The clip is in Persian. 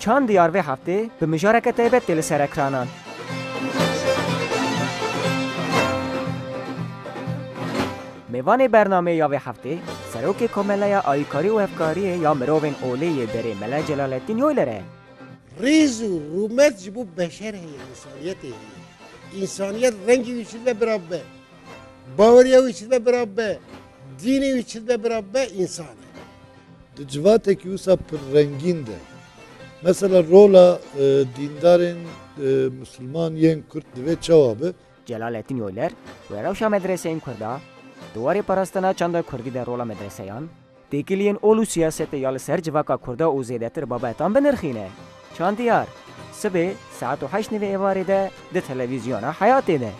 چند دیار و هفته به مشارکت تایبت تل سر اکرانان. میوان برنامه یا و هفته سروک کاملا یا آیکاری و افکاری یا مروین اولی بری ملا جلال الدین یولره. ریز و رومت جبو بشر هی انسانیت هی. انسانیت رنگی ویشید به برابر، باوری ویشید به برابر، دینی ویشید به برابر انسانه. دجوات کی وسا پر رنگین ده. مثلا رولا دیندارن مسلمان ین کرد دوی چوابه. جلال الدین یولر و روشا مدرسه این کرده دواری پرستنا چند کردی در رولا مدرسه یان دیگلین اولو سیاست یال سر جواکا کرده او زیدتر بابایتان بنرخینه. چند دیار سبه ساعت و 8 ایواری ده تلویزیون حیاتی ده.